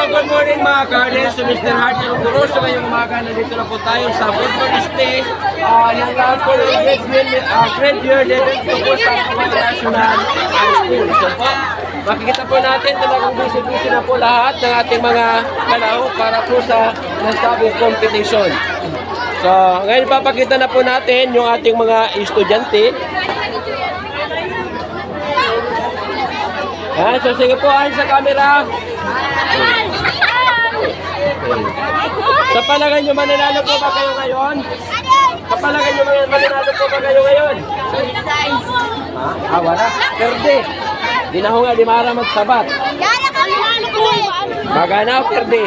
good morning mga Cardinals. So Mr. Hart ng Guru. So ngayong umaga nandito na po tayo sa football display ng po ng grade year level to po sa National High School. So po, makikita po natin talagang busy-busy na po lahat ng ating mga kalahok para po sa nasabing competition. So ngayon papakita na po natin yung ating mga estudyante. Yan, so sige po sa camera. Sa palagay nyo, mananalo po ba kayo ngayon? Sa palagay nyo, mananalo po ba kayo ngayon? Ha? Wala? Perde. Di na ho nga, di mara magsabat. Magana o perde?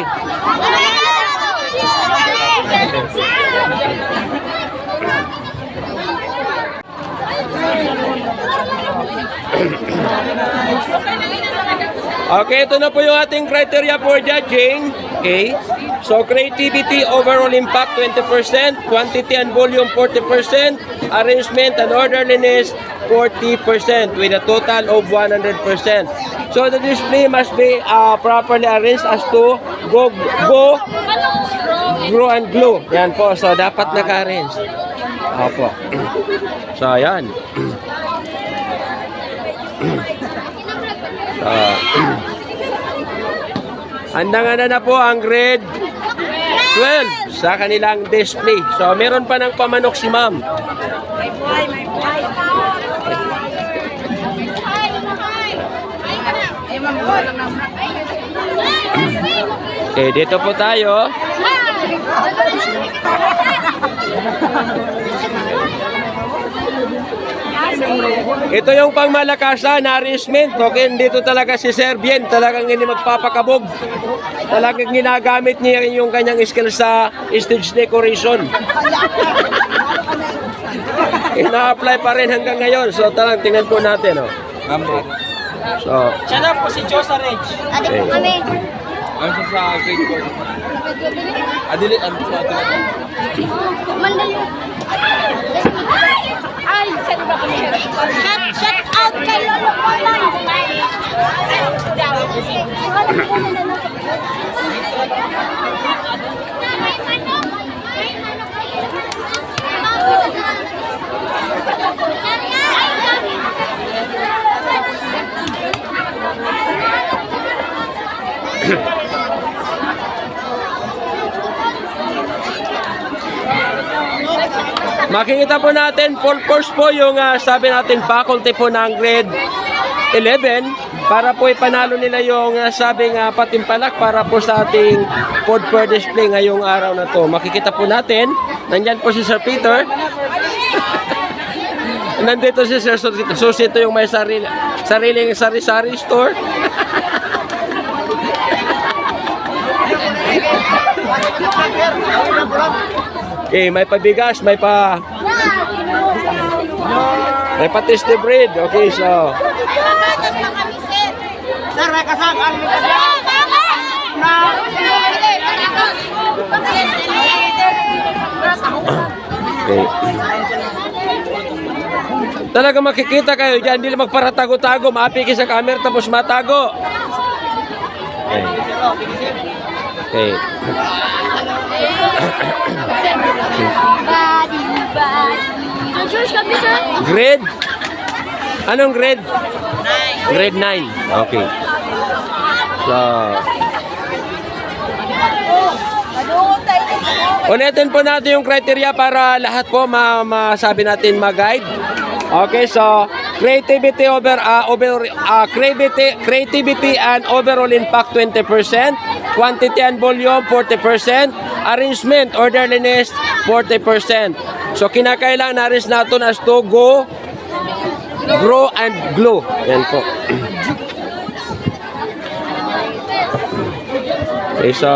Okay, ito na po yung ating criteria for judging. Okay. So, creativity, overall impact, 20%. Quantity and volume, 40%. Arrangement and orderliness, 40%. With a total of 100%. So, the display must be properly arranged as to go, grow, and glue. Yan po. So, dapat naka-arrange. Opo. So, yan. Handang-handa na po ang grade 12 sa kanilang display. So, meron pa ng pamanok si ma'am. Okay, dito po tayo. Ito yung pangmalakasan na arrangement. Okay, dito talaga si Sir Bien, talagang hindi magpapakabog. Talagang ginagamit niya yung kanyang skill sa stage decoration. Ina-apply pa rin hanggang ngayon. So, talagang tingnan po natin. Oh. So, siya na po si Josa Reg. Ate po kami. Ano siya sa grade 4? Adili, ano sa atin? Mandali. Ay, saan ba kami? Shout out kay Lolo Polay. makikita po natin, full course po yung sabi natin faculty po ng grade 11 para po ipanalo nila yung sabing patimpalak para po sa ating food for display ngayong araw na to. Makikita po natin, nandyan po si Sir Peter. Nandito si Sir Susito yung may sariling sari-sari store. Okay, may pabigas, may patis de bread. Okay, so Sir, may kasama. okay. Talaga makikita kayo dyan, hindi lang magparatago-tago, maapiki sa camera tapos matago. Okay. Okay. Grade? Anong grade? 9. Grade 9. Okay. So, ulitin po natin yung criteria para lahat po masabi natin mag-guide. Okay, so creativity creativity and overall impact 20%, quantity and volume 40%, arrangement, orderliness 40%. So kinakailangan na-arrange natin as to go, grow and glue. Yan po. Okay, so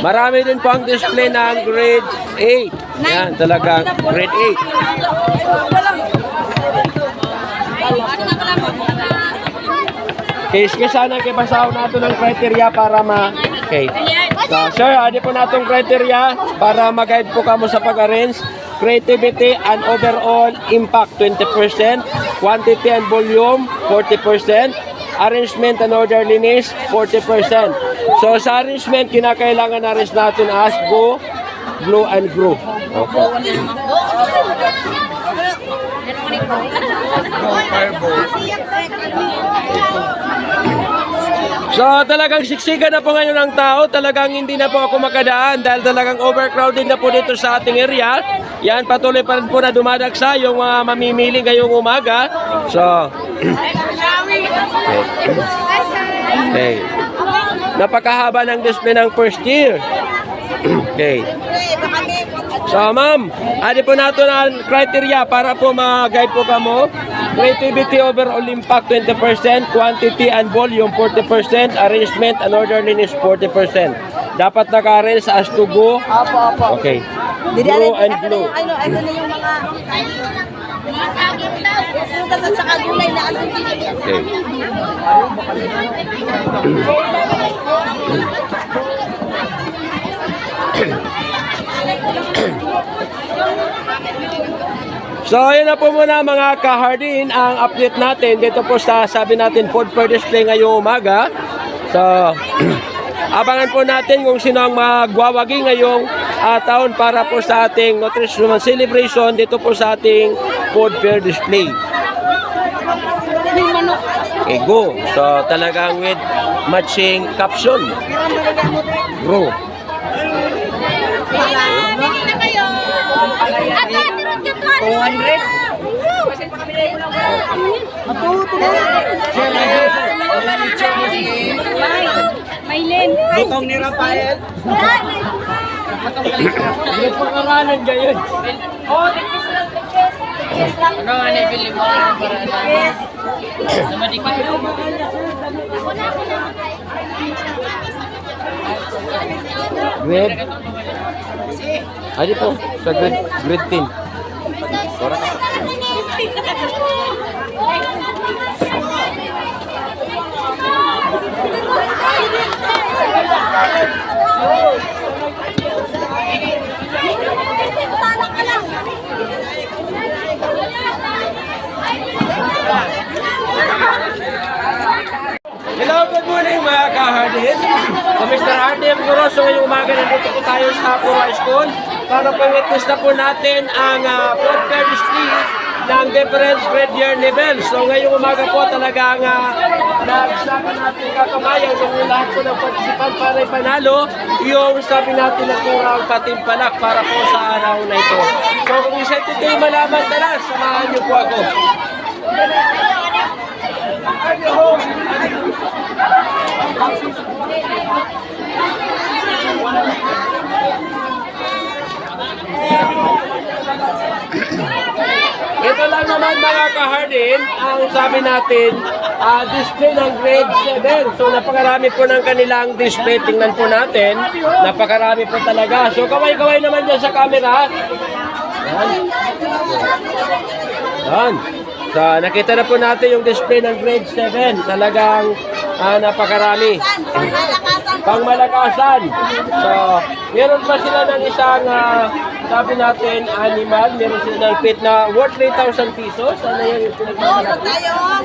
marami din po ang display ng grade 8. Yan, talaga grade 8. Okay, sana kay basaw nato ng criteria para okay. So, sir, adi po natong criteria para mag-guide po kamo sa pag-arrange. creativity and overall impact 20%, quantity and volume 40%, arrangement and orderliness 40%. So sa arrangement, kinakailangan na rin natin as go, glow, and grow. Okay. So talagang siksikan na po ngayon ang tao, talagang hindi na po ako makadaan dahil talagang overcrowded na po dito sa ating area. Yan, patuloy pa rin po na dumadagsa yung mga mamimili ngayong umaga. So, okay. Napakahaba ng display ng first year. Okay. So ma'am, adi po nato ang criteria para po ma-guide po kamo. Creativity overall impact 20%, quantity and volume 40%, arrangement and orderliness 40%. Dapat naka-arrange as to go. Okay. Grow and glow. Ito na yung mga prutas at saka gulay na ano. Okay. So ayun na po muna mga ka-hardin ang update natin dito po sa sabi natin food for display ngayong umaga. So abangan po natin kung sino ang magwawagi ngayong taon para po sa ating nutritional celebration dito po sa ating food fair display. Okay, go. So talagang with matching caption. Bro. Maylin. Butong ni Rafael. Hindi po karalan gayon. Ano nga na ibili mo para na madikit? Grade. Adi po, sa grade 10. Sora ka. Hello, good morning mga ka-hardin. Mr. Artem Goroso ngayong umaga nandito po tayo sa Pura School para po-witness na po natin ang food fair display ng different grade year levels. So ngayong umaga po talagang nagsaka natin kakamayan yung lahat po ng participant para ipanalo yung sabi natin na kurang patimpalak para po sa araw na ito. So kung isa ito kayo malaman, tara, samahan niyo po ako. Ito lang naman mga ka-hardin, ang sabi natin, display ng grade 7. So napakarami po ng kanilang display. Tingnan po natin, napakarami po talaga. So kaway-kaway naman dyan sa camera. Yan. Yan. So nakita na po natin yung display ng grade 7. Talagang napakarami. Pangmalakasan. So meron pa sila ng isang sabi natin, animal, meron sila ng pet na worth 3,000 pesos. Ano yung pinagmamalaki? Tayong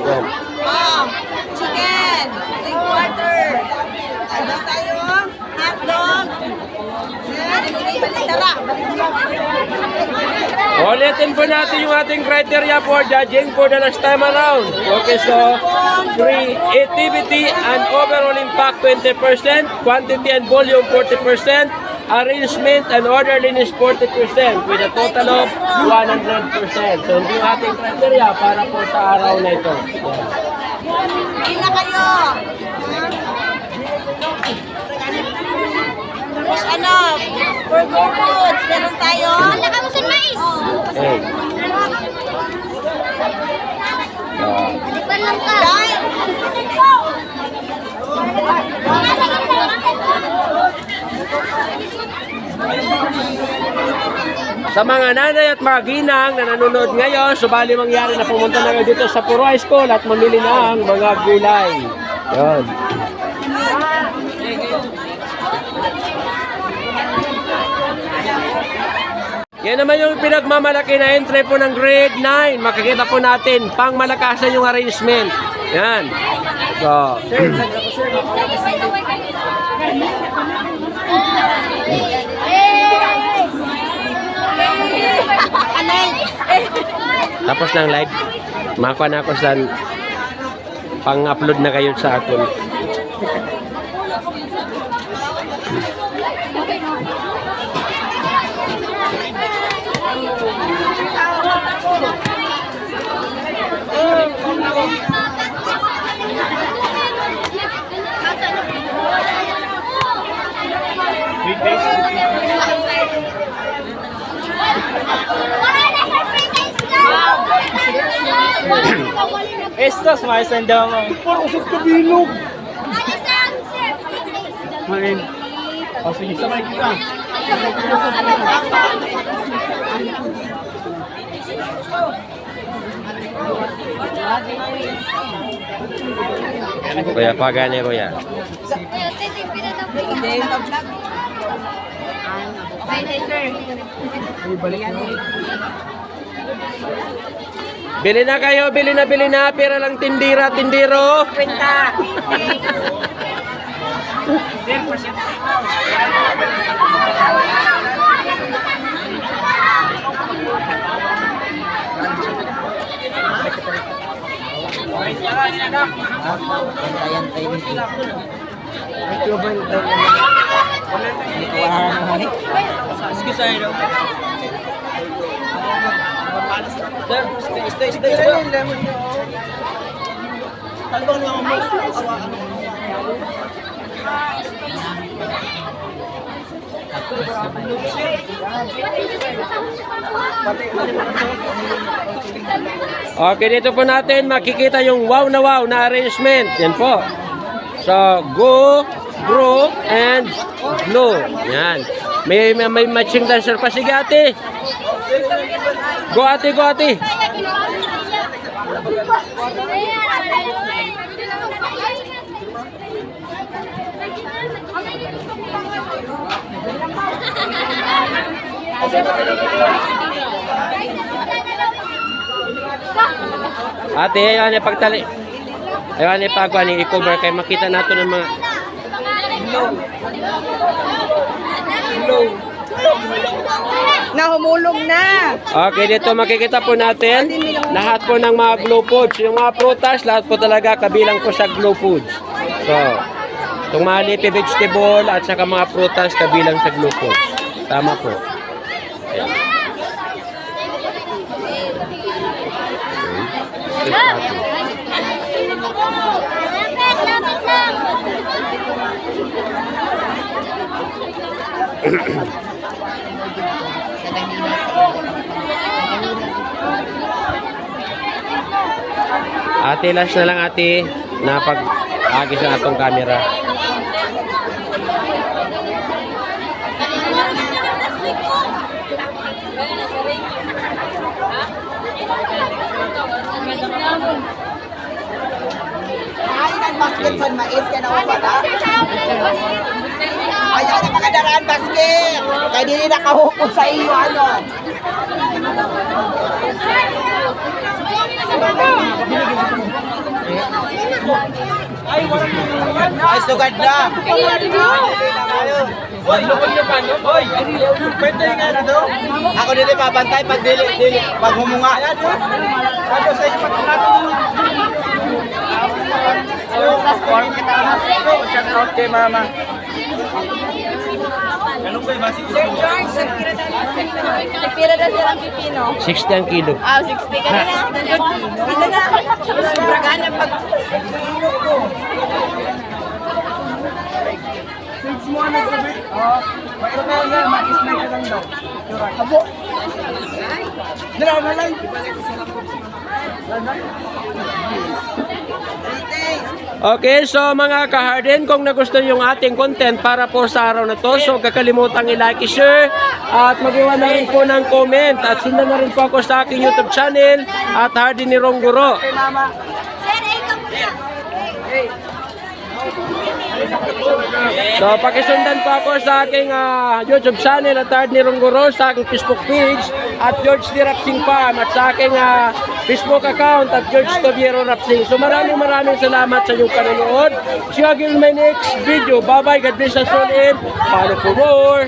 chicken, 3/4. Ano tayong hotdog. Ulitin po natin yung ating criteria for judging for the last time around. Okay, so creativity and overall impact 20%, quantity and volume 40%, arrangement and orderliness 40% with a total of 100%. So hindi yung ating criteria para po sa araw na ito. Hindi na kayo. Tapos ano, burger foods, meron tayo. Nakamusin mais. Okay. Alipan lang ka. Sa mga nanay at mga ginang na nanonood ngayon, subali mangyari na pumunta na kayo dito sa Puro High School at mamili na ang mga gulay. Yan. Yan naman yung pinagmamalaki na entry po ng grade 9. Makikita po natin, pang malakasan yung arrangement. Yan. So, tapos ng live, makuha na ako sa pang-upload na kayo sa akin. Estos, mais daw mo. Parang usap ka bilog. Main. O sige, sabay kita. Kuya, pagani kuya. Bili na kayo, bili na. Pera lang tindira, tindiro. Kwenta. Excuse me. Sir, stay. Talbang lang mo. Okay, dito po natin makikita yung wow na arrangement. Yan po. So, go, grow, and glow. Yan. May matching dancer pa. Sige ate. Go ate. Ate, ayan yung pagtali. Ayan yung pagkuhan yung i-cover kayo. Makita natin ng mga... Nahumulog na. Okay, dito makikita po natin lahat po ng mga glow foods. Yung mga prutas, lahat po talaga kabilang po sa glow foods. So, itong mga leafy vegetable at saka mga prutas kabilang sa glow foods. Tama po. Ayan. Ate, last na lang ate na pag-agis na atong camera. Ay, nag-basket sa mais ka na wala. Ayaw na mga daraan basket. Kaya di nakahukod sa iyo, ano. Ay, sugad na. Pwede nga na daw. Ako dito papantay pag pag humunga. Ano sa iyo shout out kay mama. Anong ba yung masig gusto mo? Nagpira na silang pipino. 60 ang kilo. 60 ka na. Ito na. Sobragan na pag... Six mo na sabi. Oh, mayroon na yan, ma-snack ka lang daw. Abo. Dalaw na lang. Okay, so mga ka-harden, kung nagustuhan yung ating content para po sa araw na to, so kakalimutan i-like, i-share, at mag-iwan na rin po ng comment. At sundan na rin po ako sa aking YouTube channel at Harden ni Rongguro. Sir, ikaw muna. So, pakisundan po ako sa aking YouTube channel at Third ni Ronggoro, sa aking Facebook page at George T. Rapsing Farm at sa aking Facebook account at George Tobiero Rapsing. So, maraming salamat sa inyong panonood. See you again in my next video. Bye-bye. God bless us all and follow for more.